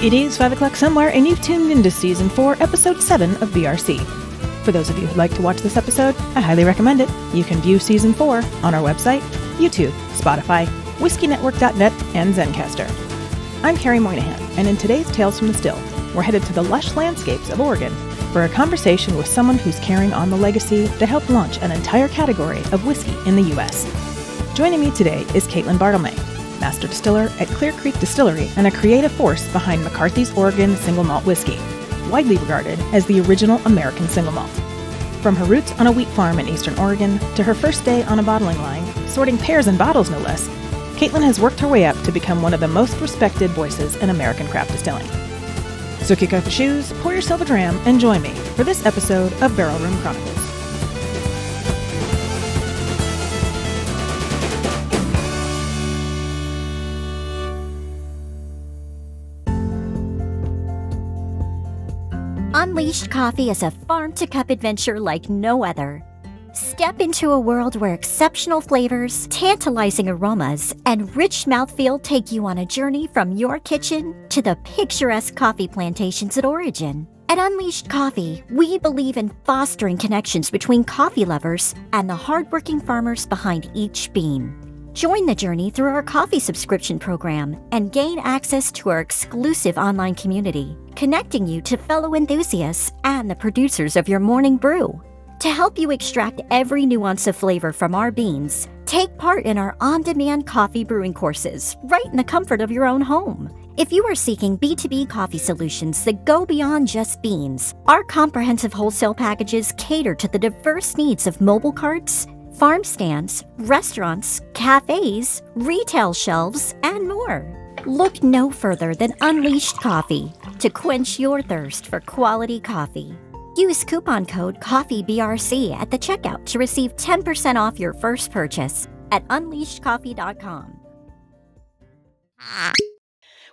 It is 5 o'clock somewhere, and you've tuned into Season 4, Episode 7 of BRC. For those of you who'd like to watch this episode, I highly recommend it. You can view Season 4 on our website, YouTube, Spotify, WhiskeyNetwork.net, and Zencaster. I'm Kerry Moynihan, and in today's Tales from the Still, we're headed to the lush landscapes of Oregon for a conversation with someone who's carrying on the legacy that helped launch an entire category of whiskey in the U.S. Joining me today is Caitlin Bartlemay, Master Distiller at Clear Creek Distillery and a creative force behind McCarthy's Oregon Single Malt Whiskey, widely regarded as the original American single malt. From her roots on a wheat farm in eastern Oregon to her first day on a bottling line, sorting pears and bottles no less, Caitlin has worked her way up to become one of the most respected voices in American craft distilling. So kick off the shoes, pour yourself a dram, and join me for this episode of Barrel Room Chronicles. Unleashed Coffee is a farm-to-cup adventure like no other. Step into a world where exceptional flavors, tantalizing aromas, and rich mouthfeel take you on a journey from your kitchen to the picturesque coffee plantations at origin. At Unleashed Coffee, we believe in fostering connections between coffee lovers and the hardworking farmers behind each bean. Join the journey through our coffee subscription program and gain access to our exclusive online community, connecting you to fellow enthusiasts and the producers of your morning brew. To help you extract every nuance of flavor from our beans, take part in our on-demand coffee brewing courses right in the comfort of your own home. If you are seeking B2B coffee solutions that go beyond just beans, our comprehensive wholesale packages cater to the diverse needs of mobile carts, farm stands, restaurants, cafes, retail shelves, and more. Look no further than Unleashed Coffee to quench your thirst for quality coffee. Use coupon code COFFEEBRC at the checkout to receive 10% off your first purchase at unleashedcoffee.com.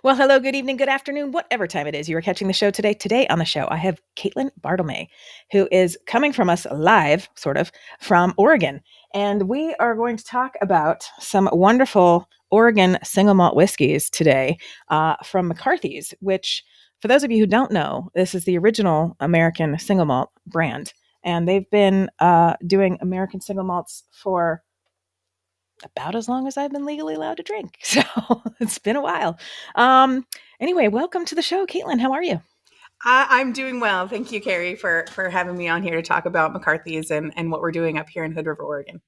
Well, hello, good evening, good afternoon, whatever time it is you are catching the show today. Today on the show, I have Caitlin Bartlemay, who is coming from us live, sort of, from Oregon. And we are going to talk about some wonderful Oregon single malt whiskeys today from McCarthy's, which, for those of you who don't know, this is the original American single malt brand. And they've been doing American single malts for about as long as I've been legally allowed to drink. So it's been a while. Anyway, welcome to the show, Caitlin. How are you? I'm doing well. Thank you, Kerry, for having me on here to talk about McCarthy's and what we're doing up here in Hood River, Oregon.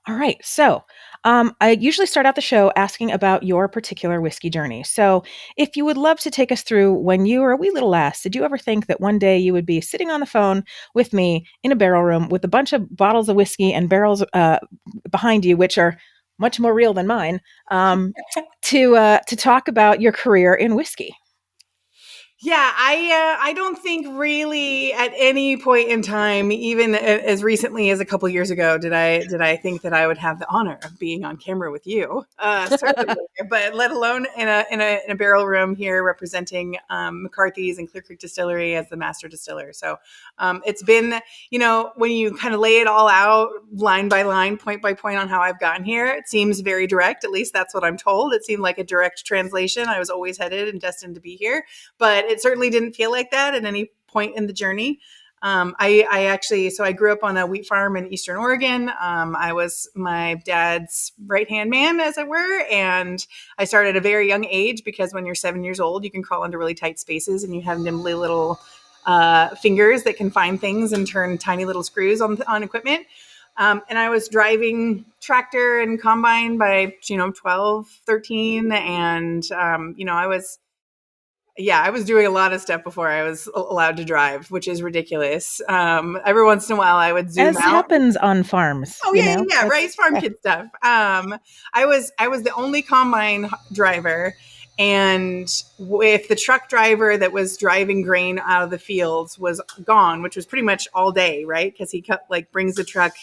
All right. So I usually start out the show asking about your particular whiskey journey. So if you would love to take us through when you were a wee little lass, did you ever think that one day you would be sitting on the phone with me in a barrel room with a bunch of bottles of whiskey and barrels behind you, which are much more real than mine, to talk about your career in whiskey? Yeah, I don't think really at any point in time, even as recently as a couple years ago, did I think that I would have the honor of being on camera with you. Certainly, but let alone in a barrel room here representing McCarthy's and Clear Creek Distillery as the master distiller. So it's been, when you kind of lay it all out line by line, point by point on how I've gotten here, it seems very direct. At least that's what I'm told. It seemed like a direct translation. I was always headed and destined to be here, but it certainly didn't feel like that at any point in the journey. I grew up on a wheat farm in Eastern Oregon. I was my dad's right-hand man, as it were. And I started at a very young age because when you're 7 years old, you can crawl into really tight spaces and you have nimbly little fingers that can find things and turn tiny little screws on equipment. And I was driving tractor and combine by, 12, 13. And, I was doing a lot of stuff before I was allowed to drive, which is ridiculous. Every once in a while, I would zoom out. As happens on farms. Oh, yeah, right. It's farm kid stuff. I was the only combine driver. And if the truck driver that was driving grain out of the fields was gone, which was pretty much all day, right? Because he brings the truck,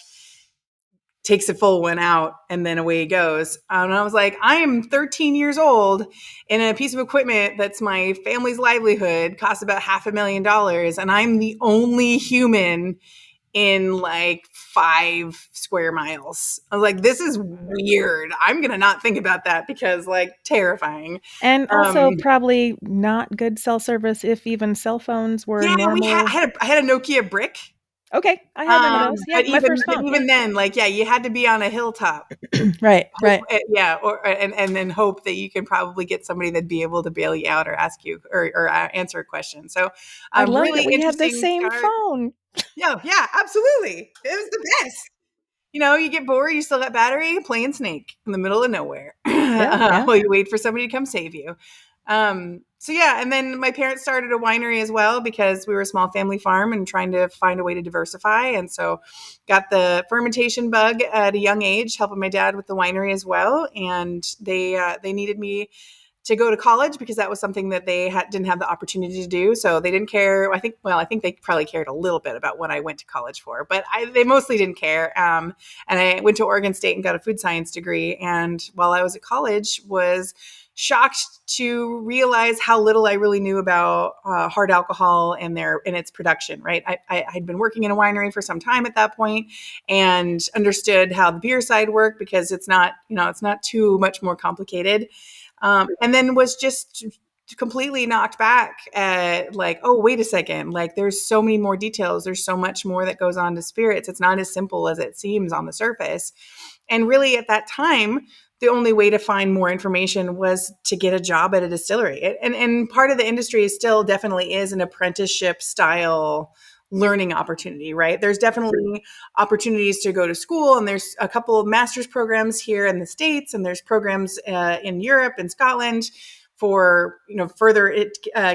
takes a full one out, and then away he goes. And I was like, I am 13 years old in a piece of equipment that's my family's livelihood, costs about $500,000. And I'm the only human in like 5 square miles. I was like, this is weird. I'm going to not think about that because like terrifying. And also probably not good cell service if even cell phones were Yeah, normal. I had a Nokia brick. Okay, I had one of those. Yeah, But my first phone. even then, like, yeah, you had to be on a hilltop. Right. Yeah, and then hope that you can probably get somebody that'd be able to bail you out or ask you or answer a question. So, I love really that we had the interesting same start. phone. Yeah, absolutely. It was the best. You get bored, you still got battery, playing Snake in the middle of nowhere Yeah. while you wait for somebody to come save you. So yeah, and then my parents started a winery as well because we were a small family farm and trying to find a way to diversify. And so got the fermentation bug at a young age, helping my dad with the winery as well. And they needed me to go to college because that was something that they didn't have the opportunity to do. So they didn't care. I think they probably cared a little bit about what I went to college for, but they mostly didn't care. And I went to Oregon State and got a food science degree. And while I was at college, was shocked to realize how little I really knew about hard alcohol and its production. Right, I'd been working in a winery for some time at that point and understood how the beer side worked because it's not too much more complicated. And then was just completely knocked back at like, oh, wait a second. Like there's so many more details. There's so much more that goes on to spirits. It's not as simple as it seems on the surface. And really at that time, the only way to find more information was to get a job at a distillery. And part of the industry still definitely is an apprenticeship style learning opportunity, right? There's definitely opportunities to go to school, and there's a couple of master's programs here in the States, and there's programs in Europe and Scotland for further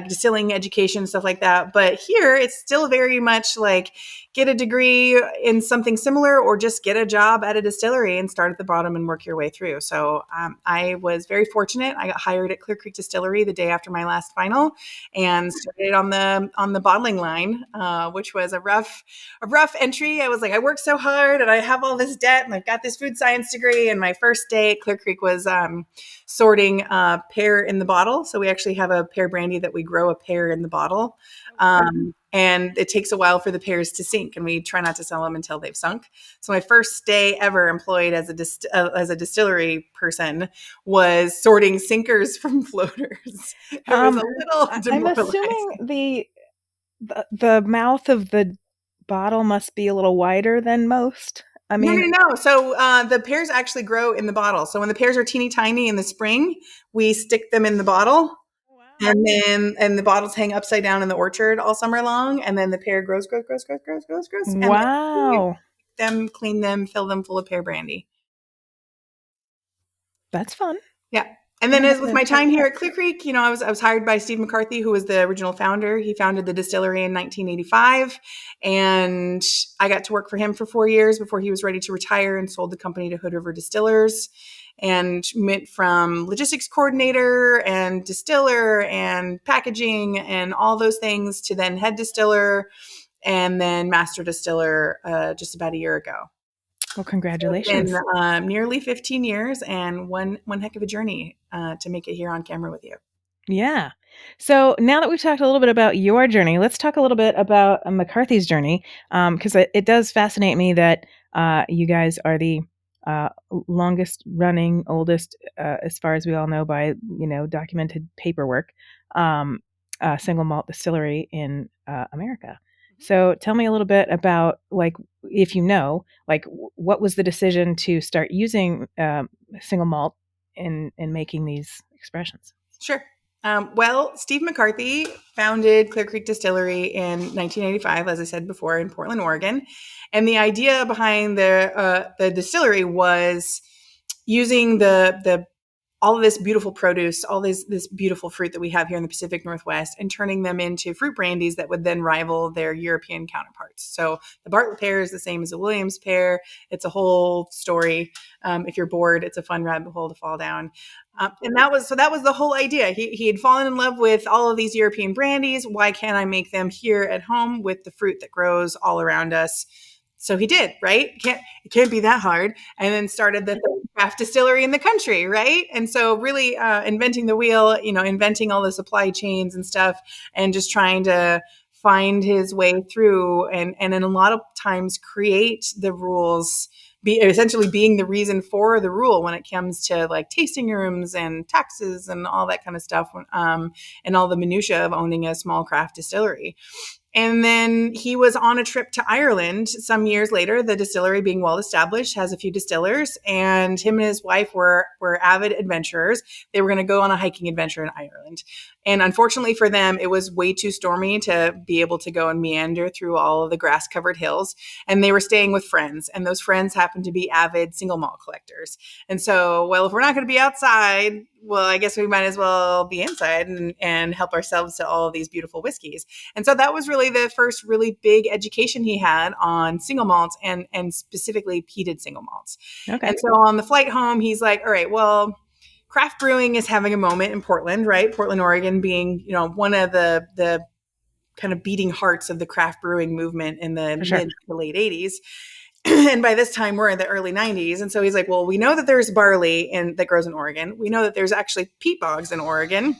distilling education, stuff like that. But here it's still very much like get a degree in something similar or just get a job at a distillery and start at the bottom and work your way through. So I was very fortunate. I got hired at Clear Creek Distillery the day after my last final and started on the bottling line, which was a rough entry. I was like, I worked so hard and I have all this debt and I've got this food science degree. And my first day at Clear Creek was sorting pear in the bottle. So we actually have a pear brandy that we grow a pear in the bottle. And it takes a while for the pears to sink, and we try not to sell them until they've sunk. So my first day ever employed as a distillery person was sorting sinkers from floaters. It was a little demoralizing. I'm assuming the mouth of the bottle must be a little wider than most. I mean, No. So the pears actually grow in the bottle. So when the pears are teeny tiny in the spring, we stick them in the bottle. And the bottles hang upside down in the orchard all summer long. And then the pear grows. Wow. And then clean them, fill them full of pear brandy. That's fun. Yeah. And then as with my time here at Clear Creek, I was hired by Steve McCarthy, who was the original founder. He founded the distillery in 1985. And I got to work for him for 4 years before he was ready to retire and sold the company to Hood River Distillers. And went from logistics coordinator and distiller and packaging and all those things to then head distiller and then master distiller just about a year ago. Well, congratulations. It's been nearly 15 years and one heck of a journey to make it here on camera with you. Yeah. So now that we've talked a little bit about your journey, let's talk a little bit about McCarthy's journey, because it does fascinate me that you guys are the longest running, oldest, as far as we all know by documented paperwork, single malt distillery in America. So tell me a little bit about, like, if what was the decision to start using single malt in making these expressions? Sure. Well, Steve McCarthy founded Clear Creek Distillery in 1985, as I said before, in Portland, Oregon. And the idea behind the distillery was using the all of this beautiful produce, all this beautiful fruit that we have here in the Pacific Northwest, and turning them into fruit brandies that would then rival their European counterparts. So the Bartlett pear is the same as the Williams pear. It's a whole story. If you're bored, it's a fun rabbit hole to fall down. And that was the whole idea. He had fallen in love with all of these European brandies. Why can't I make them here at home with the fruit that grows all around us? So he did, right? It can't be that hard. And then started the craft distillery in the country, right? And so really inventing the wheel, inventing all the supply chains and stuff, and just trying to find his way through and in a lot of times create the rules, essentially being the reason for the rule when it comes to like tasting rooms and taxes and all that kind of stuff, and all the minutia of owning a small craft distillery. And then he was on a trip to Ireland some years later. The distillery, being well established, has a few distillers, and him and his wife were avid adventurers. They were going to go on a hiking adventure in Ireland. And unfortunately for them, it was way too stormy to be able to go and meander through all of the grass-covered hills. And they were staying with friends, and those friends happened to be avid single malt collectors. And so, well, if we're not going to be outside, well, I guess we might as well be inside and help ourselves to all of these beautiful whiskeys. And so that was really the first really big education he had on single malts and specifically peated single malts. Okay. And so on the flight home, he's like, all right, well, craft brewing is having a moment in Portland, right? Portland, Oregon being, one of the kind of beating hearts of the craft brewing movement in the mid to late 80s. And by this time, we're in the early 90s. And so he's like, well, we know that there's barley that grows in Oregon. We know that there's actually peat bogs in Oregon.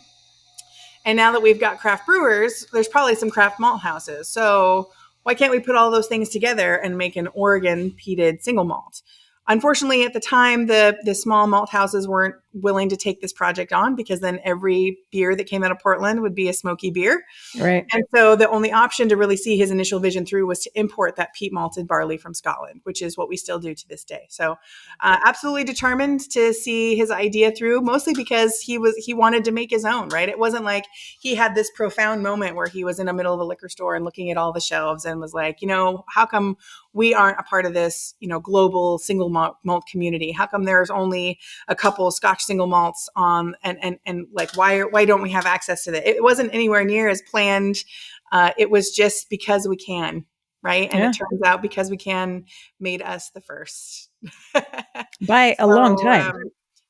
And now that we've got craft brewers, there's probably some craft malt houses. So why can't we put all those things together and make an Oregon peated single malt? Unfortunately, at the time, the small malt houses weren't willing to take this project on because then every beer that came out of Portland would be a smoky beer. Right. And so the only option to really see his initial vision through was to import that peat malted barley from Scotland, which is what we still do to this day. So absolutely determined to see his idea through, mostly because he wanted to make his own, right? It wasn't like he had this profound moment where he was in the middle of a liquor store and looking at all the shelves and was like, how come we aren't a part of this, global single malt community? How come there's only a couple Scotch single malts on and like why don't we have access to that? It wasn't anywhere near as planned. It was just because we can, right? And it turns out because we can made us the first by a long time.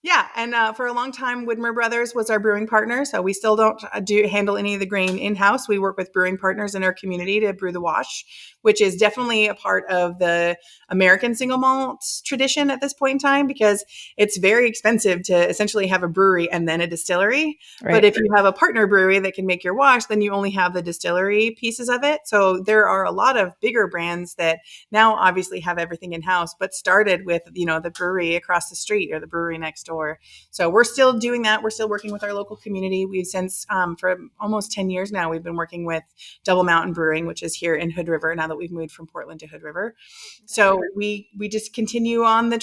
Yeah. And for a long time, Widmer Brothers was our brewing partner. So we still don't handle any of the grain in-house. We work with brewing partners in our community to brew the wash, which is definitely a part of the American single malt tradition at this point in time, because it's very expensive to essentially have a brewery and then a distillery. Right. But if you have a partner brewery that can make your wash, then you only have the distillery pieces of it. So there are a lot of bigger brands that now obviously have everything in-house, but started with, the brewery across the street or the brewery next door. So we're still doing that. We're still working with our local community. We've since, for almost 10 years now, we've been working with Double Mountain Brewing, which is here in Hood River now that we've moved from Portland to Hood River. So we just continue on the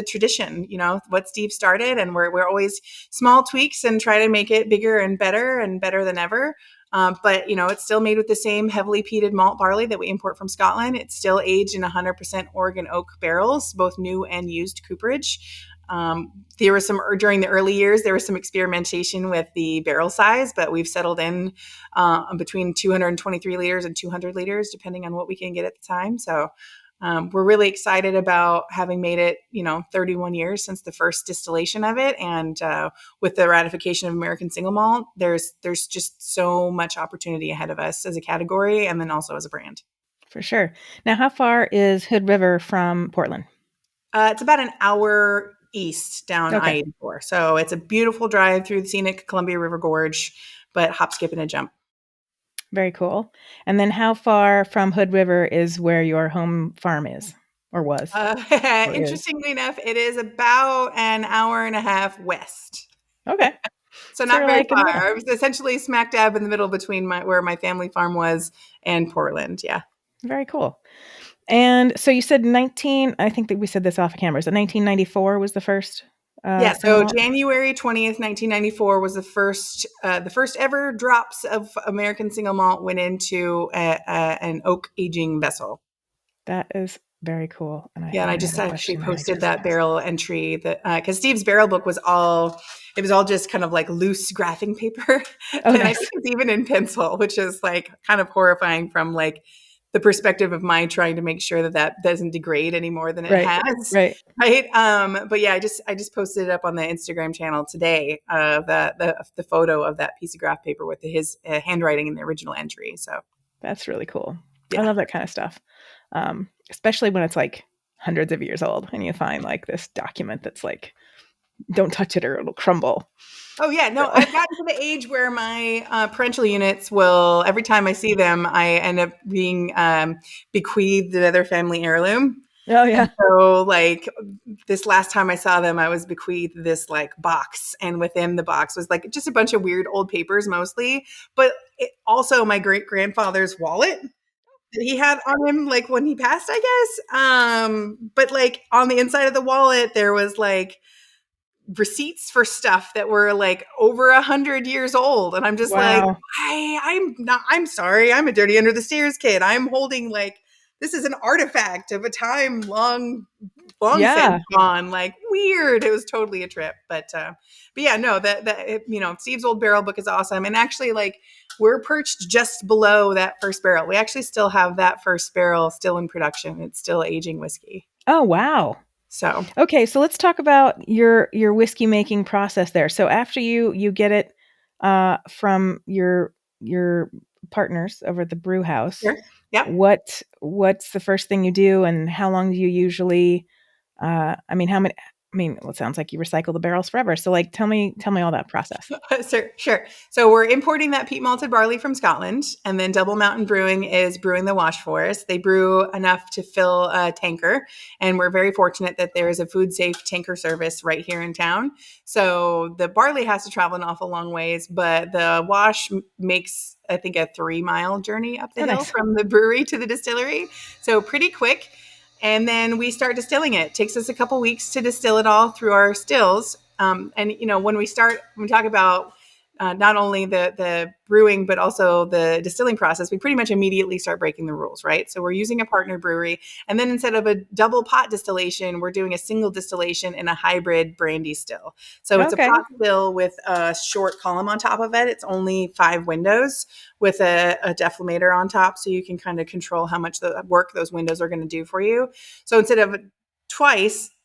tradition, what Steve started, and we're always small tweaks and try to make it bigger and better than ever. But, it's still made with the same heavily peated malt barley that we import from Scotland. It's still aged in 100% Oregon oak barrels, both new and used cooperage. There was during the early years, there was some experimentation with the barrel size, but we've settled in between 223 liters and 200 liters, depending on what we can get at the time. So we're really excited about having made it, 31 years since the first distillation of it. And with the ratification of American single malt, there's just so much opportunity ahead of us as a category and then also as a brand. For sure. Now, how far is Hood River from Portland? It's about an hour east down I-84. So it's a beautiful drive through the scenic Columbia River Gorge, but hop, skip, and a jump. Very cool. And then how far from Hood River is where your home farm is or was? Interestingly enough, it is about an hour and a half west. Okay. So not very far. I was essentially smack dab in the middle between where my family farm was and Portland. Yeah. Very cool. And so you said I think that we said this off camera. So 1994 was the first? So January 20th, 1994 was the first ever drops of American single malt went into an oak aging vessel. That is very cool. And I just actually posted that barrel entry because Steve's barrel book was all just kind of like loose graphing paper. And nice. I think it's even in pencil, which is like kind of horrifying from like the perspective of my trying to make sure that doesn't degrade any more than it has. Right. But yeah, I just posted it up on the Instagram channel today, the photo of that piece of graph paper with his handwriting in the original entry. So that's really cool. Yeah. I love that kind of stuff. Especially when it's like hundreds of years old and you find like this document that's like don't touch it or it'll crumble. Oh yeah, no, I've gotten to the age where my parental units will, every time I see them, I end up being bequeathed another family heirloom. Oh yeah. So like this last time I saw them, I was bequeathed this like box, and within the box was like just a bunch of weird old papers mostly, but also my great grandfather's wallet that he had on him like when he passed, I guess. But like on the inside of the wallet, there was like receipts for stuff that were like over 100 years old, and I'm just like, Wow. I'm sorry, I'm a dirty under the stairs kid. I'm holding like this is an artifact of a time long Yeah. since gone. Like weird. It was totally a trip, but yeah, no, Steve's old barrel book is awesome, and actually like we're perched just below that first barrel. We actually still have that first barrel still in production. It's still aging whiskey. Oh wow. So Okay, so let's talk about your whiskey making process there. So after you get it from your partners over at the brew house, sure. Yep. what's the first thing you do, and how long do you usually I mean, how many well, it sounds like you recycle the barrels forever. So like tell me all that process. Sure. So we're importing that peat malted barley from Scotland, and then Double Mountain Brewing is brewing the wash for us. They brew enough to fill a tanker, and we're very fortunate that there is a food safe tanker service right here in town. So the barley has to travel an awful long ways, but the wash makes, I think, a 3-mile journey up the hill Nice. from the brewery to the distillery. So pretty quick. And then we start distilling it. It takes us a couple weeks to distill it all through our stills. And when we talk about not only the brewing, but also the distilling process, we pretty much immediately start breaking the rules, right? So we're using a partner brewery. And then instead of a double pot distillation, we're doing a single distillation in a hybrid brandy still. So it's Okay. a pot still with a short column on top of it. It's only 5 windows with a deflator on top. So you can kind of control how much the work those windows are going to do for you. So instead of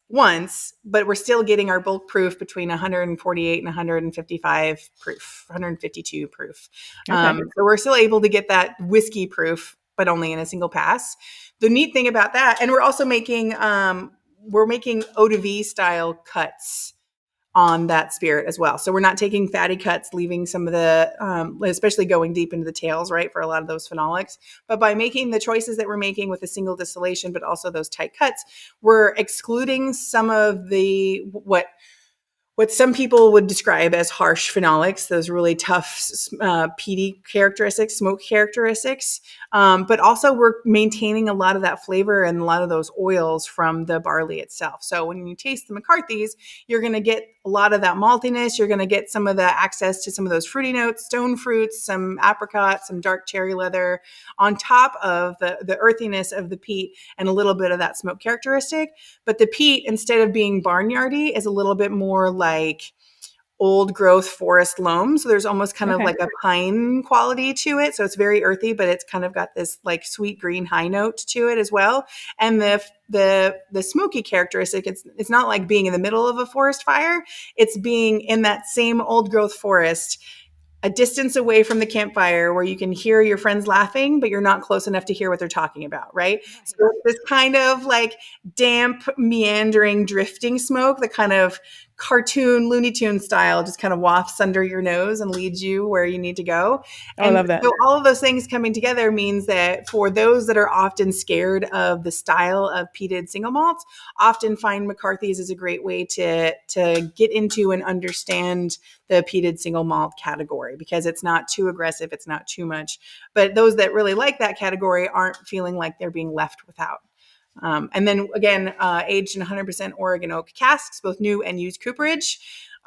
once, but we're still getting our bulk proof between 148 and 155 proof, 152 proof. Okay. So we're still able to get that whiskey proof, but only in a single pass. The neat thing about that, and we're also making eau de vie style cuts on that spirit as well. So we're not taking fatty cuts, leaving some of the, especially going deep into the tails, right, for a lot of those phenolics. But by making the choices that we're making with a single distillation, but also those tight cuts, we're excluding some of the what some people would describe as harsh phenolics, those really tough peaty characteristics, smoke characteristics. But also we're maintaining a lot of that flavor and a lot of those oils from the barley itself. So when you taste the McCarthy's, you're going to get a lot of that maltiness. You're going to get some of the access to some of those fruity notes, stone fruits, some apricot, some dark cherry leather, on top of the earthiness of the peat and a little bit of that smoke characteristic. But the peat, instead of being barnyardy, is a little bit more like old growth forest loam. So there's almost kind of like a pine quality to it. So it's very earthy, but it's kind of got this like sweet green high note to it as well. And the smoky characteristic, it's not like being in the middle of a forest fire. It's being in that same old growth forest, a distance away from the campfire where you can hear your friends laughing, but you're not close enough to hear what they're talking about, right? So this kind of like damp, meandering, drifting smoke, the kind of cartoon Looney Tune style, just kind of wafts under your nose and leads you where you need to go. I love that. So all of those things coming together means that for those that are often scared of the style of peated single malts, often find McCarthy's is a great way to get into and understand the peated single malt category, because it's not too aggressive, it's not too much. But those that really like that category aren't feeling like they're being left without. And then again, aged in 100% Oregon oak casks, both new and used cooperage.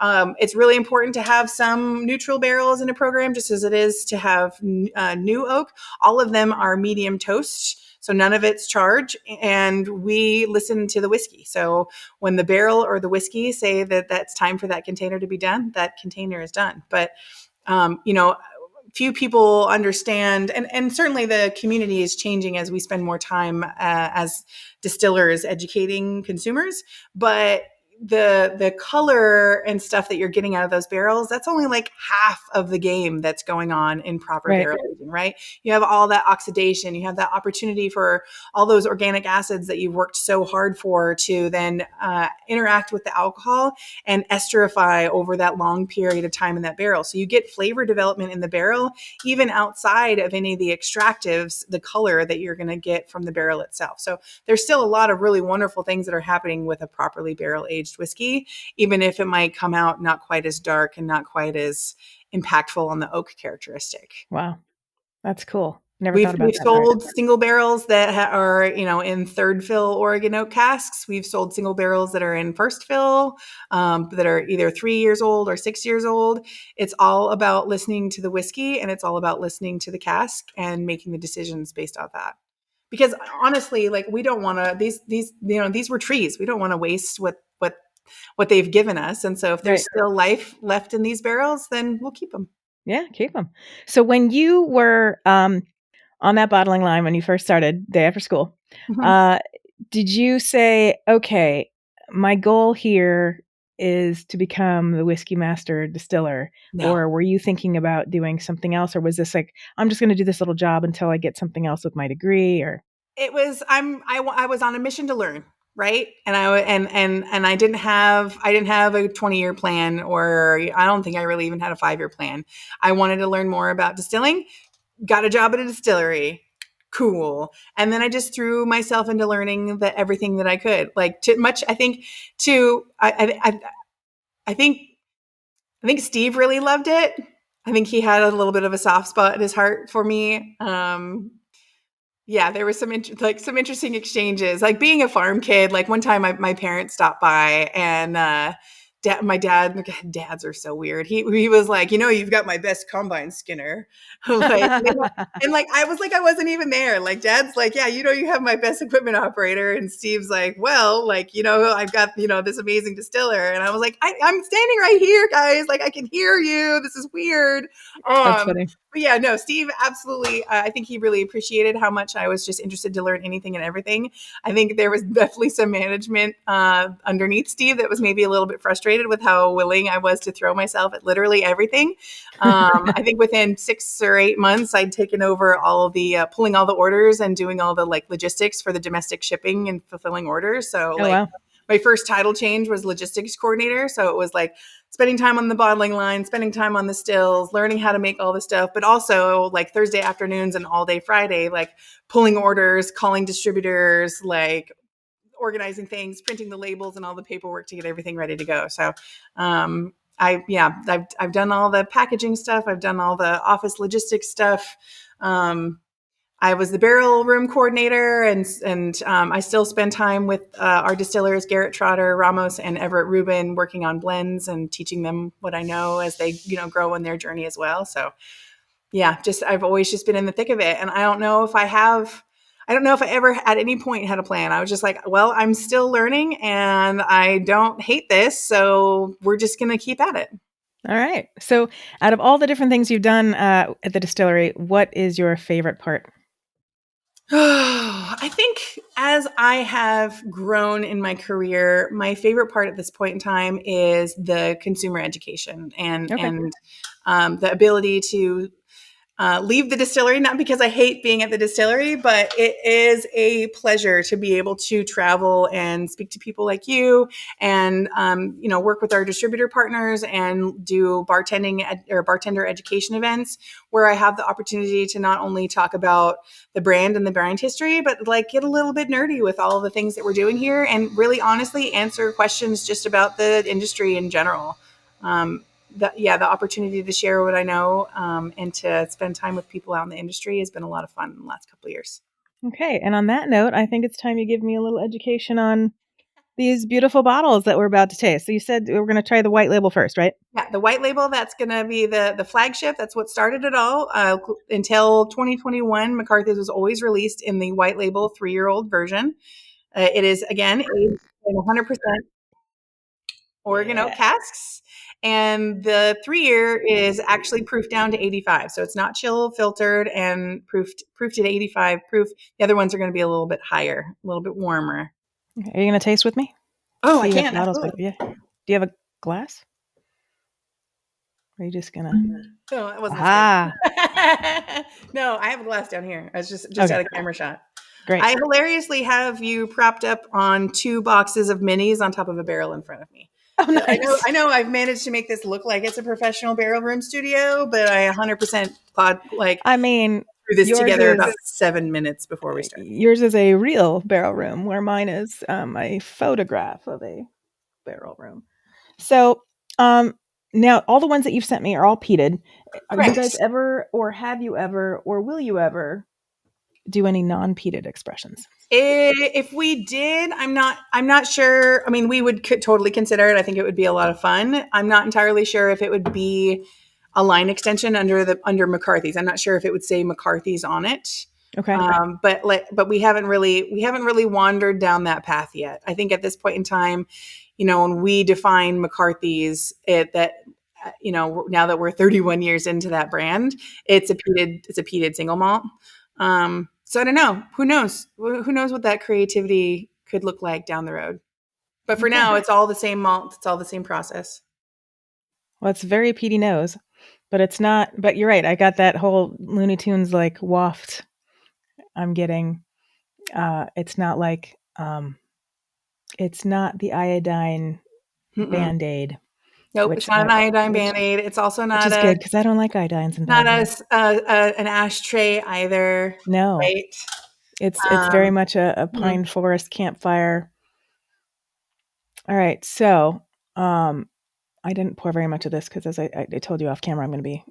It's really important to have some neutral barrels in a program, just as it is to have new oak. All of them are medium toast, so none of it's charge, and we listen to the whiskey. So when the barrel or the whiskey say that that's time for that container to be done, that container is done. But few people understand, and certainly the community is changing as we spend more time as distillers educating consumers. But the color and stuff that you're getting out of those barrels, that's only like half of the game that's going on in proper Right. barrel aging, right? You have all that oxidation, you have that opportunity for all those organic acids that you've worked so hard for to then interact with the alcohol and esterify over that long period of time in that barrel. So you get flavor development in the barrel, even outside of any of the extractives, the color that you're going to get from the barrel itself. So there's still a lot of really wonderful things that are happening with a properly barrel aged whiskey, even if it might come out not quite as dark and not quite as impactful on the oak characteristic. Wow. That's cool. Never thought about We've that. sold single barrels that are, in third fill Oregon oak casks. We've sold single barrels that are in first fill, that are either 3 years old or 6 years old. It's all about listening to the whiskey, and it's all about listening to the cask and making the decisions based on that. Because honestly, like, we don't want to, these were trees. We don't want to waste what they've given us. And so if there's still life left in these barrels, then we'll keep them. Yeah, keep them. So when you were on that bottling line, when you first started day after school, did you say, okay, my goal here is to become the whiskey master distiller? No. Or were you thinking about doing something else? Or was this like, I'm just going to do this little job until I get something else with my degree? Or it was, I was on a mission to learn. Right. And I didn't have a 20-year plan, or I don't think I really even had a 5-year plan. I wanted to learn more about distilling, got a job at a distillery. Cool. And then I just threw myself into learning everything that I could, like too much. I think Steve really loved it. I think he had a little bit of a soft spot in his heart for me. Yeah, there was some interesting exchanges. Like, being a farm kid, like one time my parents stopped by, and dads are so weird. He was like, you've got my best combine skinner. Like, and like, I was like, I wasn't even there. Like, Dad's like, yeah, you have my best equipment operator. And Steve's like, well, like, I've got, this amazing distiller. And I was like, I'm standing right here, guys. Like, I can hear you. This is weird. That's funny. But yeah, no, Steve, absolutely. I think he really appreciated how much I was just interested to learn anything and everything. I think there was definitely some management underneath Steve that was maybe a little bit frustrated with how willing I was to throw myself at literally everything. I think within 6 or 8 months, I'd taken over all of the pulling all the orders and doing all the logistics for the domestic shipping and fulfilling orders. So wow. My first title change was logistics coordinator. So it was like spending time on the bottling line, spending time on the stills, learning how to make all the stuff, but also like Thursday afternoons and all day Friday, like pulling orders, calling distributors, like organizing things, printing the labels and all the paperwork to get everything ready to go. So I've done all the packaging stuff. I've done all the office logistics stuff. I was the barrel room coordinator, and I still spend time with our distillers, Garrett Trotter, Ramos, and Everett Rubin, working on blends and teaching them what I know as they, grow in their journey as well. So yeah, I've always just been in the thick of it. And I don't know if I ever at any point had a plan. I was just like, well, I'm still learning and I don't hate this. So we're just going to keep at it. All right. So out of all the different things you've done at the distillery, what is your favorite part? I think as I have grown in my career, my favorite part at this point in time is the consumer education and the ability to leave the distillery, not because I hate being at the distillery, but it is a pleasure to be able to travel and speak to people like you and, work with our distributor partners and do bartender education events where I have the opportunity to not only talk about the brand and the brand history, but like get a little bit nerdy with all of the things that we're doing here and really honestly answer questions just about the industry in general. The opportunity to share what I know and to spend time with people out in the industry has been a lot of fun in the last couple of years. Okay. And on that note, I think it's time you give me a little education on these beautiful bottles that we're about to taste. So you said we're going to try the white label first, right? Yeah, the white label, that's going to be the flagship. That's what started it all. Until 2021, McCarthy's was always released in the white label 3-year-old version. It is, again, aged in 100% Oregon oak casks. And the 3-year is actually proofed down to 85. So it's not chill filtered and proofed at 85 proof. The other ones are going to be a little bit higher, a little bit warmer. Okay. Are you going to taste with me? Oh, So I you have can. bottles back. Absolutely. Yeah. Do you have a glass? Or are you just gonna? No, that wasn't a Ah. spin. No, I have a glass down here. I was just Okay. at a camera shot. Great. I hilariously have you propped up on 2 boxes of minis on top of a barrel in front of me. Oh, So nice. I know I've managed to make this look like it's a professional barrel room studio, but I 100% I mean, threw this yours together is about 7 minutes before we started. a real barrel room, where mine is a photograph of a barrel room. So, now all the ones that you've sent me are all peated. Are you guys Correct. ever, or have you ever, or will you ever do any non-peated expressions? If we did, I'm not sure. I mean, we would totally consider it. I think it would be a lot of fun. I'm not entirely sure if it would be a line extension under McCarthy's. I'm not sure if it would say McCarthy's on it. Okay. But we haven't really wandered down that path yet. I think at this point in time, when we define McCarthy's, now that we're 31 years into that brand, it's a peated single malt. So I don't know. Who knows? Who knows what that creativity could look like down the road? But for now, it's all the same malt. It's all the same process. Well, it's very peaty nose, but it's not. But you're right. I got that whole Looney Tunes like waft. I'm getting. It's not like. It's not the iodine Mm-mm. Band-Aid. Nope, it's not an iodine Band-Aid. It's also which not is good because I don't like iodines in Band-Aids. an ashtray either. No, right? it's very much a pine forest campfire. All right, so I didn't pour very much of this because, as I told you off camera, I'm going to be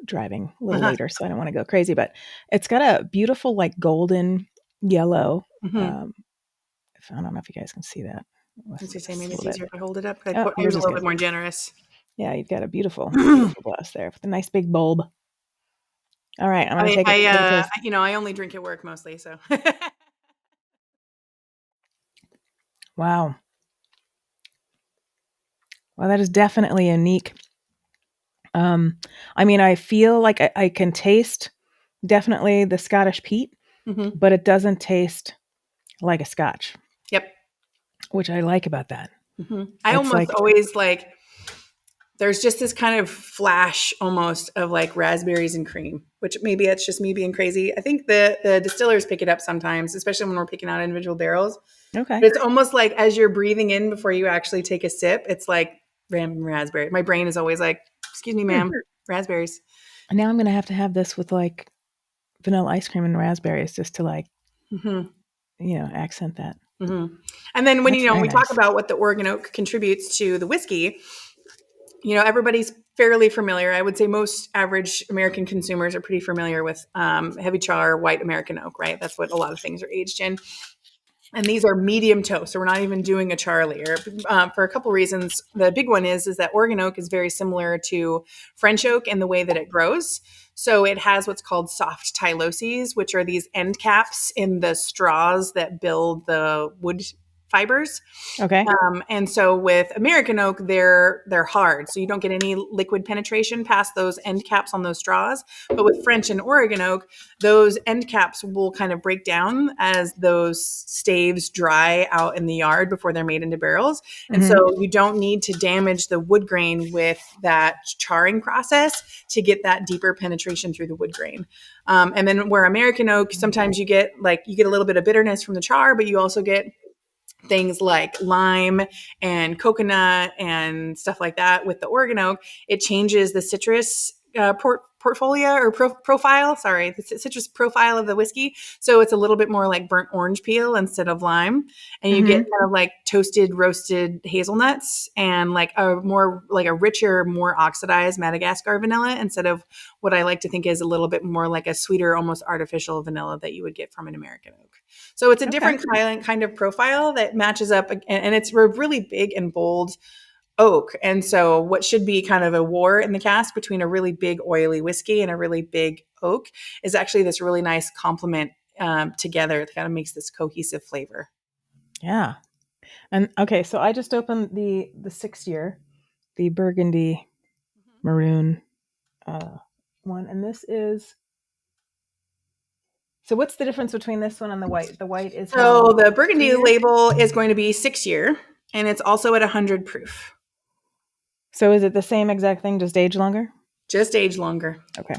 driving a little later, so I don't want to go crazy. But it's got a beautiful, like, golden yellow. I don't know if you guys can see that. Let's say maybe it's easier if I hold it up. I was a little bit more generous. Yeah, you've got a beautiful, beautiful glass there with a nice big bulb. All right, I'm going to take it. I only drink at work mostly, so. Wow. Well, that is definitely unique. I mean, I feel like I can taste definitely the Scottish peat, but it doesn't taste like a Scotch. Yep. Which I like about that. I almost always like, there's just this kind of flash almost of like raspberries and cream, which maybe it's just me being crazy. I think the distillers pick it up sometimes, especially when we're picking out individual barrels. Okay. But it's almost like as you're breathing in before you actually take a sip, it's like random raspberry. My brain is always like, excuse me, ma'am, raspberries. And now I'm going to have this with like vanilla ice cream and raspberries just to like, accent that. And then when, we talk about what the Oregon oak contributes to the whiskey, everybody's fairly familiar. I would say most average American consumers are pretty familiar with heavy char, white American oak, right? That's what a lot of things are aged in. And these are medium toast, so we're not even doing a char layer for a couple reasons. The big one is that Oregon oak is very similar to French oak in the way that it grows. So it has what's called soft tyloses, which are these end caps in the straws that build the wood fibers. Okay. And so with American oak, they're hard. So you don't get any liquid penetration past those end caps on those straws. But with French and Oregon oak, those end caps will kind of break down as those staves dry out in the yard before they're made into barrels. And so you don't need to damage the wood grain with that charring process to get that deeper penetration through the wood grain. And then where American oak, sometimes you get a little bit of bitterness from the char, but you also get things like lime and coconut and stuff like that. With the Oregon oak, it changes the citrus portfolio or profile. Sorry, the citrus profile of the whiskey. So it's a little bit more like burnt orange peel instead of lime. And you get kind of like toasted, roasted hazelnuts and like a richer, more oxidized Madagascar vanilla instead of what I like to think is a little bit more like a sweeter, almost artificial vanilla that you would get from an American oak. So it's a different kind of profile that matches up, and it's a really big and bold oak. And so what should be kind of a war in the cask between a really big oily whiskey and a really big oak is actually this really nice complement together that kind of makes this cohesive flavor. Yeah. And okay, so I just opened the 6 year, the burgundy maroon one, and this is. So what's the difference between this one and the white? The white is so the burgundy label is going to be 6 year. And it's also at 100 proof. So is it the same exact thing, just age longer? Just age longer. Okay.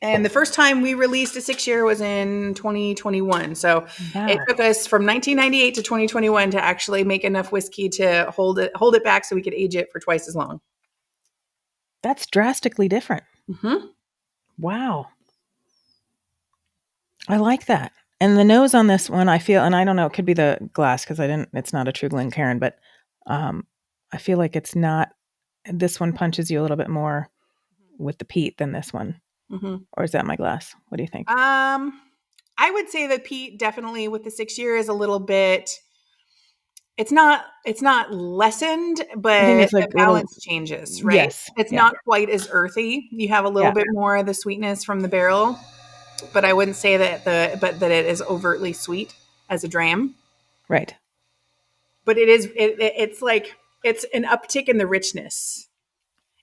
And the first time we released a 6-year was in 2021. So it took us from 1998 to 2021 to actually make enough whiskey to hold it back so we could age it for twice as long. That's drastically different. Mm-hmm. Wow. I like that. And the nose on this one, I feel, and I don't know, it could be the glass because it's not a true Glencairn, but I feel like it's not, this one punches you a little bit more with the peat than this one. Mm-hmm. Or is that my glass? What do you think? I would say that peat definitely with the 6-year is a little bit, it's not lessened, but I think it's like the balance changes, right? Yes. It's not quite as earthy. You have a little bit more of the sweetness from the barrel, but I wouldn't say that that it is overtly sweet as a dram. Right. But it's like, it's an uptick in the richness.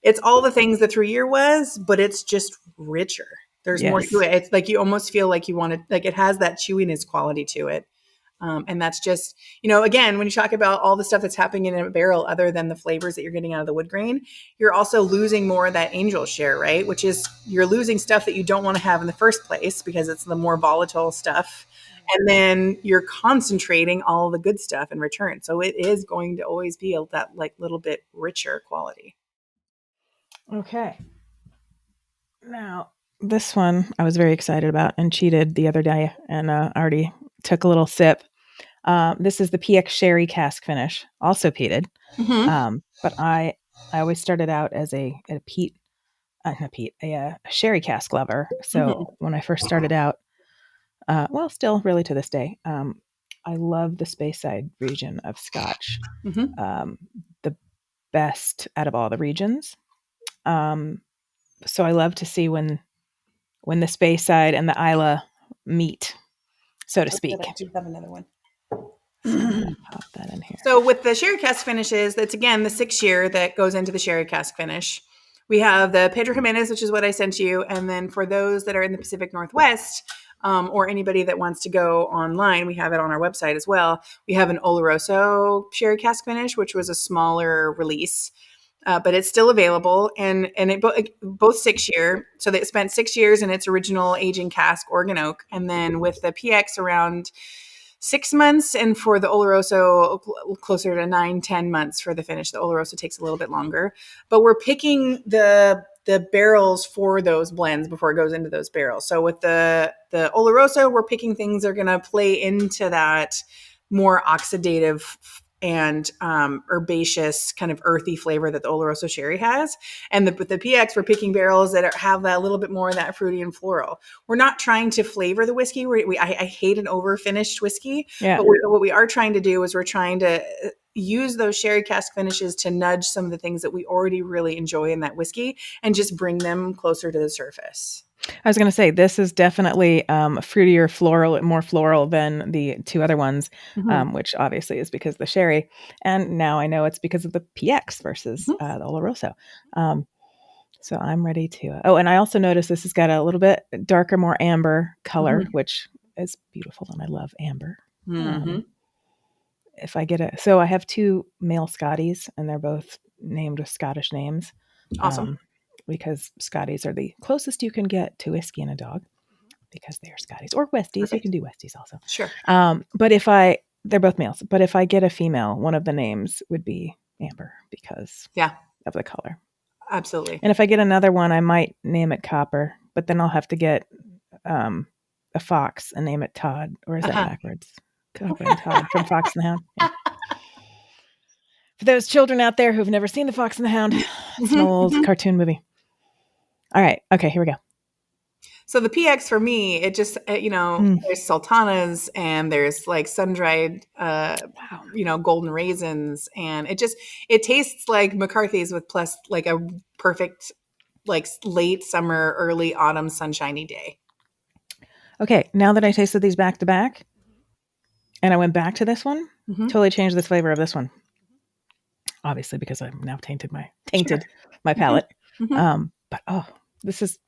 It's all the things the 3-year was, but it's just richer. There's more to it. It's like you almost feel like you want to, like it has that chewiness quality to it. And that's just, again, when you talk about all the stuff that's happening in a barrel other than the flavors that you're getting out of the wood grain, you're also losing more of that angel share, right? Which is you're losing stuff that you don't want to have in the first place because it's the more volatile stuff. And then you're concentrating all the good stuff in return. So it is going to always be that like little bit richer quality. Okay. Now, this one I was very excited about and cheated the other day and already took a little sip. This is the PX Sherry Cask Finish, also peated. Mm-hmm. But I always started out as a sherry cask lover. So when I first started out, still really to this day, I love the Speyside region of Scotch. Mm-hmm. The best out of all the regions. So I love to see when the Speyside and the Islay meet, so to speak. I do have another one. So I'm going to pop that in here. So with the sherry cask finishes, that's again the 6-year that goes into the sherry cask finish. We have the Pedro Jimenez, which is what I sent you. And then for those that are in the Pacific Northwest, or anybody that wants to go online, we have it on our website as well. We have an Oloroso sherry cask finish, which was a smaller release. But it's still available, and it both 6-year. So they spent 6 years in its original aging cask, Oregon oak, and then with the PX around 6 months, and for the Oloroso closer to 9-10 months for the finish. The Oloroso takes a little bit longer, but we're picking the barrels for those blends before it goes into those barrels. So with the Oloroso, we're picking things that are going to play into that more oxidative and herbaceous kind of earthy flavor that the Oloroso sherry has. And with the PX, we're picking barrels that have that little bit more of that fruity and floral. We're not trying to flavor the whiskey. I hate an over-finished whiskey. Yeah. But what we are trying to do is we're trying to use those sherry cask finishes to nudge some of the things that we already really enjoy in that whiskey and just bring them closer to the surface. I was going to say, this is definitely fruitier, more floral than the two other ones, mm-hmm. Which obviously is because of the sherry. And now I know it's because of the PX versus the Oloroso. So I'm ready to. And I also noticed this has got a little bit darker, more amber color, mm-hmm. which is beautiful. And I love amber. Mm-hmm. If I get so I have 2 male Scotties, and they're both named with Scottish names. Awesome. Because Scotties are the closest you can get to whiskey and a dog, because they are Scotties or Westies. Okay. You can do Westies also. Sure. But they're both males. But if I get a female, one of the names would be Amber because of the color. Absolutely. And if I get another one, I might name it Copper, but then I'll have to get a fox and name it Todd. Or is that backwards? Copper and Todd from Fox and the Hound. Yeah. For those children out there who've never seen The Fox and the Hound, it's an old cartoon movie. All right. Okay, here we go. So the PX for me, it just, there's sultanas and there's like sun-dried, golden raisins. And it tastes like McCarthy's with plus like a perfect, like late summer, early autumn sunshiny day. Okay. Now that I tasted these back to back and I went back to this one, totally changed the flavor of this one. Obviously, because I've now tainted my palate. Mm-hmm. But this is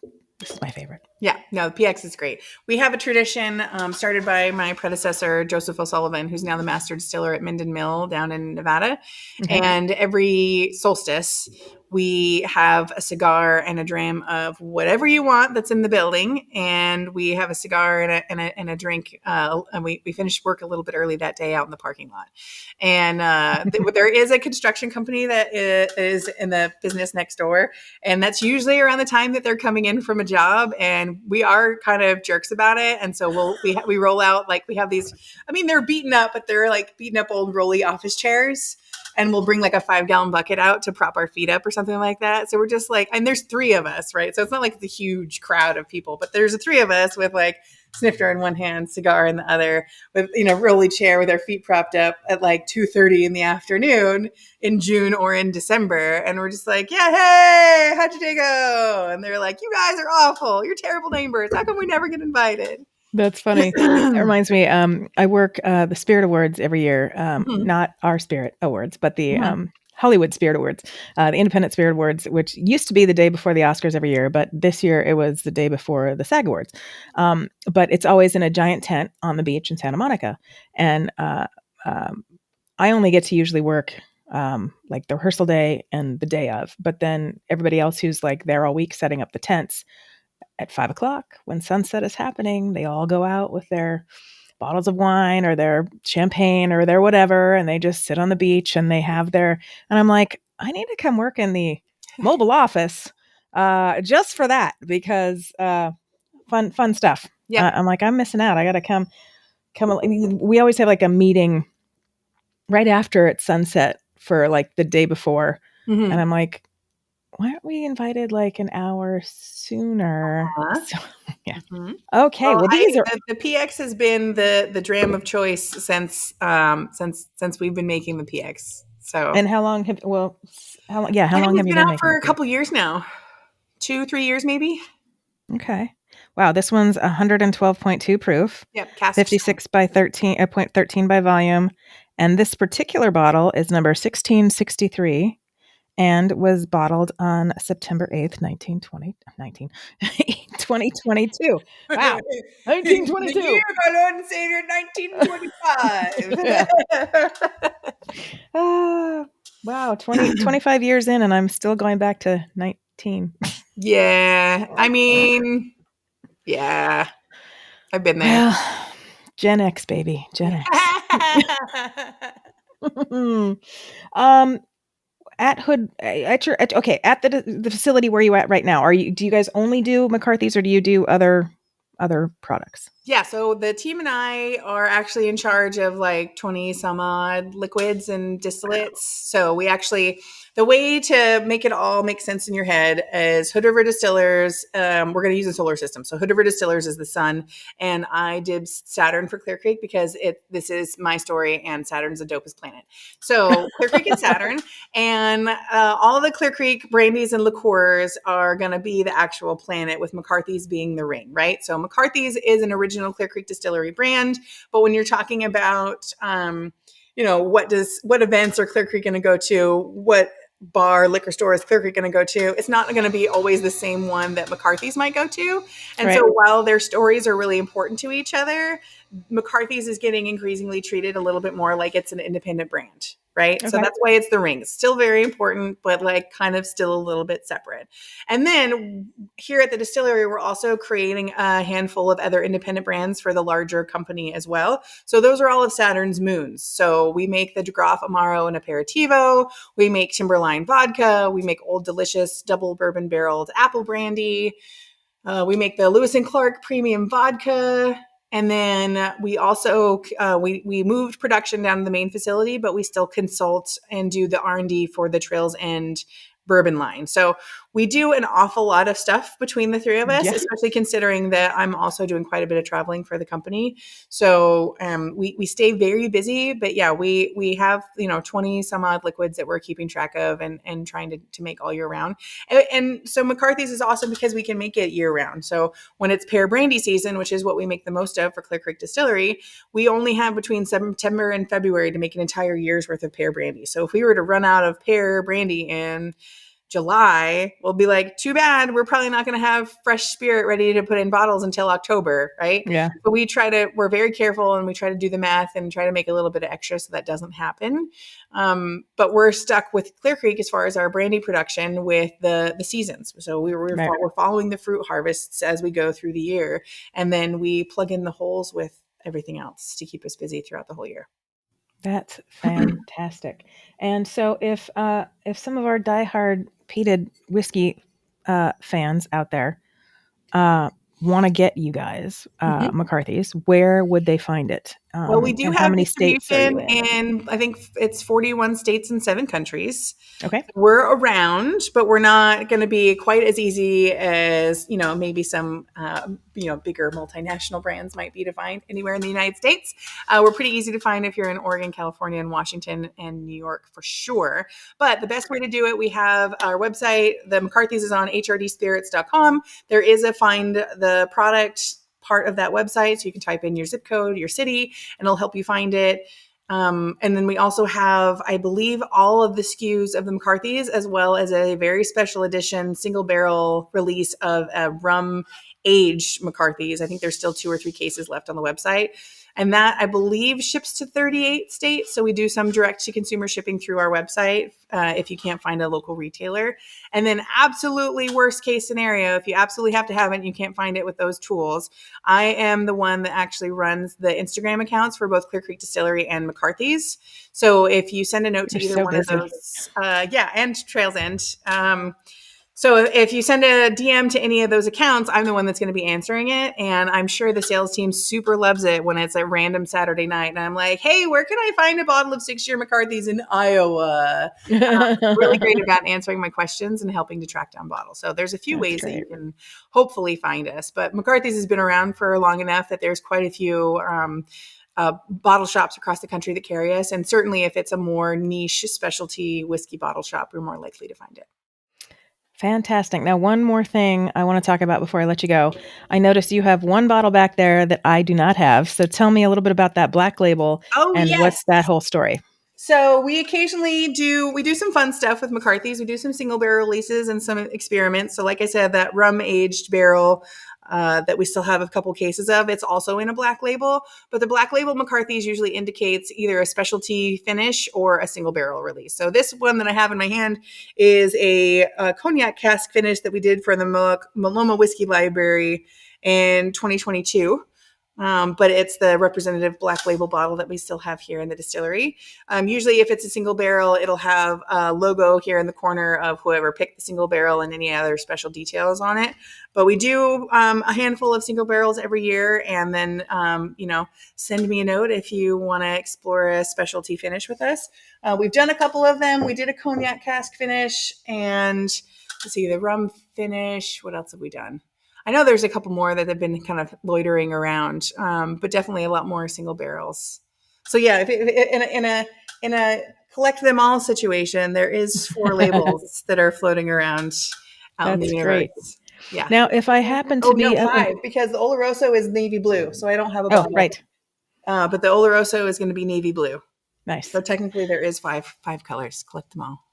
This is my favorite. Yeah, no, the PX is great. We have a tradition started by my predecessor, Joseph O'Sullivan, who's now the master distiller at Minden Mill down in Nevada. Okay. And every solstice, we have a cigar and a dram of whatever you want that's in the building. And we have a cigar and a drink. And we finish work a little bit early that day out in the parking lot. And there is a construction company that is in the business next door. And that's usually around the time that they're coming in from a job. And we are kind of jerks about it. And so we roll out, like, we have these, I mean, they're beaten up, but they're like beaten up old rolly office chairs. And we'll bring like a 5-gallon bucket out to prop our feet up or something like that. So we're just like, and there's 3 of us, right? So it's not like the huge crowd of people, but there's the 3 of us with like snifter in one hand, cigar in the other, with, rolly chair with our feet propped up at like 2:30 in the afternoon in June or in December. And we're just like, yeah, hey, how'd your day go? And they're like, you guys are awful. You're terrible neighbors. How come we never get invited? That's funny. That reminds me. I work the Spirit Awards every year. Not our Spirit Awards, but the Hollywood Spirit Awards, the Independent Spirit Awards, which used to be the day before the Oscars every year, but this year it was the day before the SAG Awards. But it's always in a giant tent on the beach in Santa Monica, and I only get to usually work like the rehearsal day and the day of. But then everybody else who's like there all week setting up the tents. At 5 o'clock, when sunset is happening, they all go out with their bottles of wine or their champagne or their whatever, and they just sit on the beach and they have their. And I'm like, I need to come work in the mobile office just for that, because fun stuff. Yeah. I'm like, I'm missing out. I got to come. We always have like a meeting right after it's sunset for like the day before, and I'm like, why aren't we invited like an hour sooner? So, yeah. Okay. Well, these are the PX has been the dram of choice since we've been making the PX. So, and how long have how long I think have it's you been been out making for a it? couple years now, 2-3 years maybe. Okay. Wow, this one's 112.2 proof. Yep, cask 56 by 13 0.13 by volume, and this particular bottle is number 1663. And was bottled on September 8th, 2022. Wow. 1922. The year of our Lord and Savior, 1925. Wow. 25 years in, and I'm still going back to 19. Yeah. I mean, yeah. I've been there. Well, Gen X, baby. Gen X. At the facility where you at right now, do you guys only do McCarthy's, or do you do other products? Yeah, so the team and I are actually in charge of like 20 some odd liquids and distillates. So the way to make it all make sense in your head is Hood River Distillers. We're going to use a solar system. So Hood River Distillers is the sun, and I did Saturn for Clear Creek because this is my story, and Saturn's the dopest planet. So Clear Creek and Saturn, and all the Clear Creek brandies and liqueurs are going to be the actual planet, with McCarthy's being the ring, right? So McCarthy's is an original Clear Creek Distillery brand, but when you're talking about what events are Clear Creek going to go to, what bar, liquor store is Clear Creek going to go to, it's not going to be always the same one that McCarthy's might go to. And right. So while their stories are really important to each other, McCarthy's is getting increasingly treated a little bit more like it's an independent brand, right? Okay. So that's why it's the ring. It's still very important, but like kind of still a little bit separate. And then here at the distillery, we're also creating a handful of other independent brands for the larger company as well. So those are all of Saturn's moons. So we make the De Graaf Amaro and Aperitivo. We make Timberline vodka. We make Old Delicious double bourbon barreled apple brandy. We make the Lewis and Clark premium vodka. And then we also we moved production down to the main facility, but we still consult and do the R&D for the Trails End bourbon line. So we do an awful lot of stuff between the 3 of us, especially considering that I'm also doing quite a bit of traveling for the company. So we stay very busy, but yeah, we have 20 some odd liquids that we're keeping track of and trying to make all year round. And so McCarthy's is awesome because we can make it year round. So when it's pear brandy season, which is what we make the most of for Clear Creek Distillery, we only have between September and February to make an entire year's worth of pear brandy. So if we were to run out of pear brandy in July, we'll be like, too bad, we're probably not going to have fresh spirit ready to put in bottles until October, right? Yeah. But we're very careful, and we try to do the math and try to make a little bit of extra so that doesn't happen. But we're stuck with Clear Creek as far as our brandy production with the seasons. So we're following the fruit harvests as we go through the year, and then we plug in the holes with everything else to keep us busy throughout the whole year. That's fantastic. And so if some of our diehard peated whiskey fans out there want to get you guys McCarthy's, where would they find it? Well, we do and have how many states are you distribution in, I think it's 41 states and 7 countries. Okay. We're around, but we're not going to be quite as easy as, maybe some, bigger multinational brands might be to find anywhere in the United States. We're pretty easy to find if you're in Oregon, California, and Washington, and New York for sure. But the best way to do it, we have our website. The McCarthy's is on hrdspirits.com. There is a find the product part of that website. So you can type in your zip code, your city, and it'll help you find it. And then we also have, I believe, all of the SKUs of the McCarthy's, as well as a very special edition single barrel release of a rum aged McCarthy's. I think there's still 2 or 3 cases left on the website. And that, I believe, ships to 38 states. So we do some direct to consumer shipping through our website if you can't find a local retailer. And then absolutely worst case scenario, if you absolutely have to have it and you can't find it with those tools, I am the one that actually runs the Instagram accounts for both Clear Creek Distillery and McCarthy's. So if you send a note to either one of those, and Trails End, so if you send a DM to any of those accounts, I'm the one that's going to be answering it. And I'm sure the sales team super loves it when it's a random Saturday night. And I'm like, hey, where can I find a bottle of 6-year McCarthy's in Iowa? Really great about answering my questions and helping to track down bottles. So there's a few ways that you can hopefully find us. But McCarthy's has been around for long enough that there's quite a few bottle shops across the country that carry us. And certainly if it's a more niche specialty whiskey bottle shop, we're more likely to find it. Fantastic. Now, one more thing I want to talk about before I let you go. I noticed you have one bottle back there that I do not have. So tell me a little bit about that black label what's that whole story. So we occasionally do some fun stuff with McCarthy's. We do some single barrel releases and some experiments. So like I said, that rum aged barrel that we still have a couple cases of, it's also in a black label. But the black label McCarthy's usually indicates either a specialty finish or a single barrel release. So this one that I have in my hand is a cognac cask finish that we did for the Maloma Whiskey Library in 2022. But it's the representative black label bottle that we still have here in the distillery. Usually if it's a single barrel, it'll have a logo here in the corner of whoever picked the single barrel and any other special details on it. But we do a handful of single barrels every year. And then, send me a note if you want to explore a specialty finish with us. We've done a couple of them. We did a cognac cask finish and let's see, the rum finish. What else have we done? I know there's a couple more that have been kind of loitering around, but definitely a lot more single barrels. So yeah, if in a collect them all situation, there is 4 labels that are floating around out in the universe. Great. Yeah. Now, if I happen to be 5 because the Oloroso is navy blue, so I don't have a bottle. Oh, right. But the Oloroso is going to be navy blue. Nice. So technically, there is five colors. Collect them all.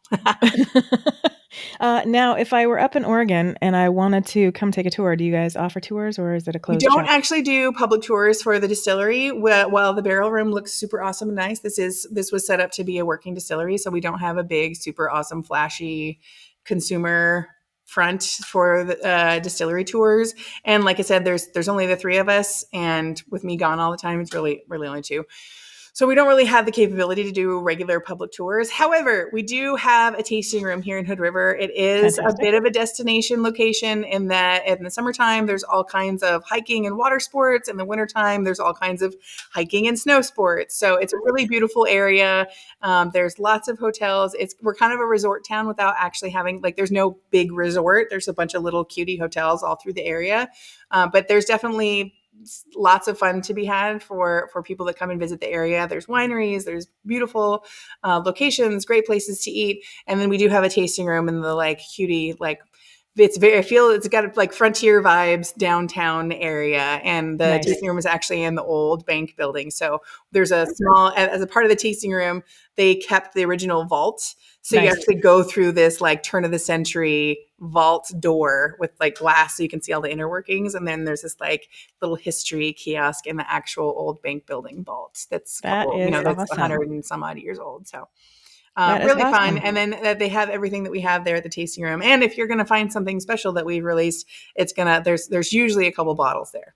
Now, if I were up in Oregon and I wanted to come take a tour, do you guys offer tours or is it a closed shop? We don't actually do public tours for the distillery. While the barrel room looks super awesome and nice, this was set up to be a working distillery, so we don't have a big, super awesome, flashy consumer front for the distillery tours. And like I said, there's only the 3 of us, and with me gone all the time, it's really only 2. So we don't really have the capability to do regular public tours. However, we do have a tasting room here in Hood River. It is Fantastic. A bit of a destination location in that in the summertime, there's all kinds of hiking and water sports. In the wintertime, there's all kinds of hiking and snow sports. So it's a really beautiful area. There's lots of hotels. We're kind of a resort town without actually having, there's no big resort. There's a bunch of little cutie hotels all through the area. But there's definitely lots of fun to be had for people that come and visit the area. There's wineries, there's beautiful locations, great places to eat. And then we do have a tasting room in the cutie, I feel it's got like frontier vibes, downtown area, and the Nice. tasting room is actually in the old bank building. So there's a small, as a part of the tasting room, they kept the original vault. So you Nice. actually go through this like turn of the century vault door with like glass so you can see all the inner workings. And then there's this like little history kiosk in the actual old bank building vault. That's That is that's awesome. 100 and some odd years old. So That is really awesome. fun. And then they have everything that we have there at the tasting room. And if you're going to find something special that we've released, there's usually a couple bottles there.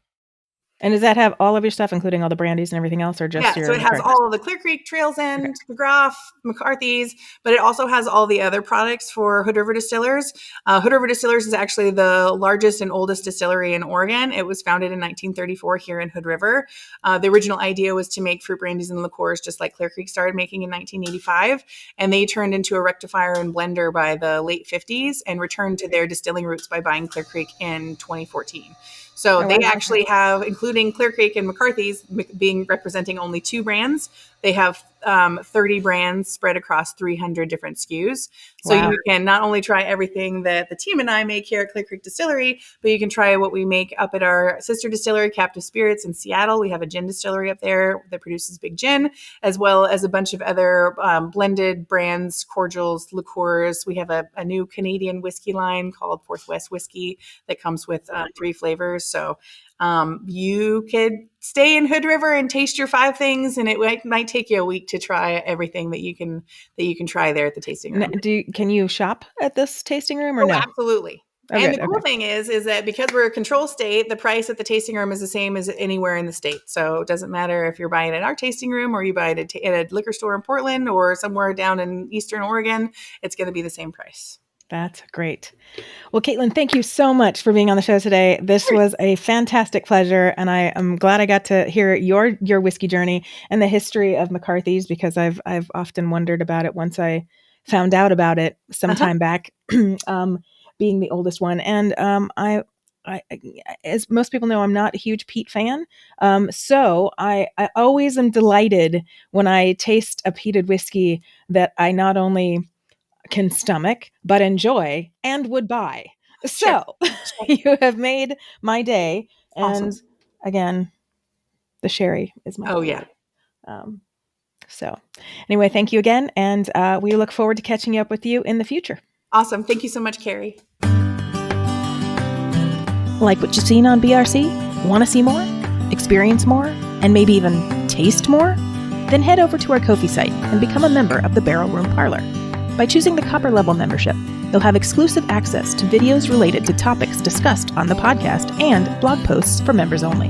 And does that have all of your stuff, including all the brandies and everything else, or just your? So it has all of the Clear Creek, Trails End, McGrath, McCarthy's, but it also has all the other products for Hood River Distillers. Hood River Distillers is actually the largest and oldest distillery in Oregon. It was founded in 1934 here in Hood River. The original idea was to make fruit brandies and liqueurs just like Clear Creek started making in 1985, and they turned into a rectifier and blender by the late 50s and returned to their distilling roots by buying Clear Creek in 2014. So they actually have, including Clear Creek and McCarthy's being representing only 2 brands, they have 30 brands spread across 300 different SKUs. So you can not only try everything that the team and I make here at Clear Creek Distillery, but you can try what we make up at our sister distillery, Captive Spirits in Seattle. We have a gin distillery up there that produces big gin, as well as a bunch of other blended brands, cordials, liqueurs. We have a new Canadian whiskey line called Northwest Whiskey that comes with 3 flavors. So you could stay in Hood River and taste your 5 things, and it might take you a week to try everything that you can try there at the tasting room. Can you shop at this tasting room or no? Absolutely. Okay, and the cool thing is that because we're a control state, the price at the tasting room is the same as anywhere in the state. So it doesn't matter if you're buying it at our tasting room or you buy it at a liquor store in Portland or somewhere down in Eastern Oregon, it's going to be the same price. That's great. Well, Caitlin, thank you so much for being on the show today. This was a fantastic pleasure, and I am glad I got to hear your whiskey journey and the history of McCarthy's, because I've often wondered about it once I found out about it some time back, being the oldest one. And I, as most people know, I'm not a huge peat fan. So I always am delighted when I taste a peated whiskey that I not only can stomach, but enjoy and would buy. So you have made my day. And again, the sherry is my favorite. So anyway, thank you again. And we look forward to catching up with you in the future. Awesome. Thank you so much, Kerry. Like what you've seen on BRC? Want to see more? Experience more? And maybe even taste more? Then head over to our Ko-fi site and become a member of the Barrel Room Parlor. By choosing the copper level membership, you'll have exclusive access to videos related to topics discussed on the podcast and blog posts for members only.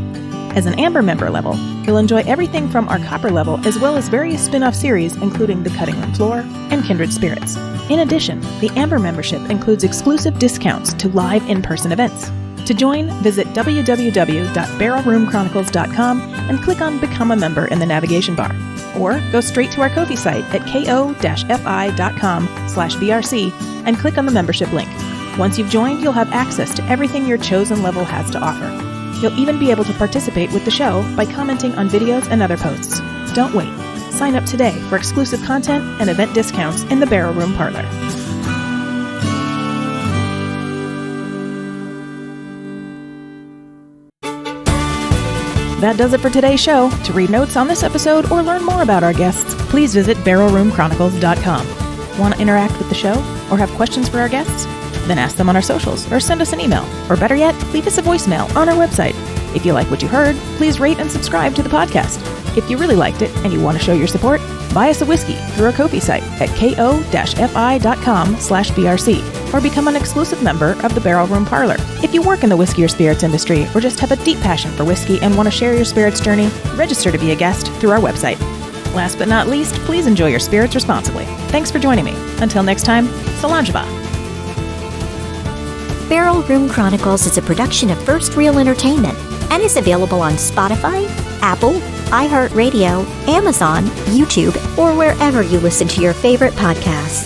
As an amber member level, you'll enjoy everything from our copper level as well as various spin-off series including The Cutting Room Floor and Kindred Spirits. In addition, the amber membership includes exclusive discounts to live in-person events. To join, visit www.barrelroomchronicles.com and click on Become a Member in the navigation bar. Or go straight to our Ko-fi site at ko-fi.com/BRC and click on the membership link. Once you've joined, you'll have access to everything your chosen level has to offer. You'll even be able to participate with the show by commenting on videos and other posts. Don't wait. Sign up today for exclusive content and event discounts in the Barrel Room Parlor. That does it for today's show. To read notes on this episode or learn more about our guests, please visit barrelroomchronicles.com. Want to interact with the show or have questions for our guests? Then ask them on our socials or send us an email. Or better yet, leave us a voicemail on our website. If you like what you heard, please rate and subscribe to the podcast. If you really liked it and you want to show your support, buy us a whiskey through our Ko-fi site at ko-fi.com/BRC or become an exclusive member of the Barrel Room Parlor. If you work in the whiskey or spirits industry or just have a deep passion for whiskey and want to share your spirits journey, register to be a guest through our website. Last but not least, please enjoy your spirits responsibly. Thanks for joining me. Until next time, Salanjaba. Barrel Room Chronicles is a production of First Reel Entertainment and is available on Spotify, Apple, iHeartRadio, Amazon, YouTube, or wherever you listen to your favorite podcasts.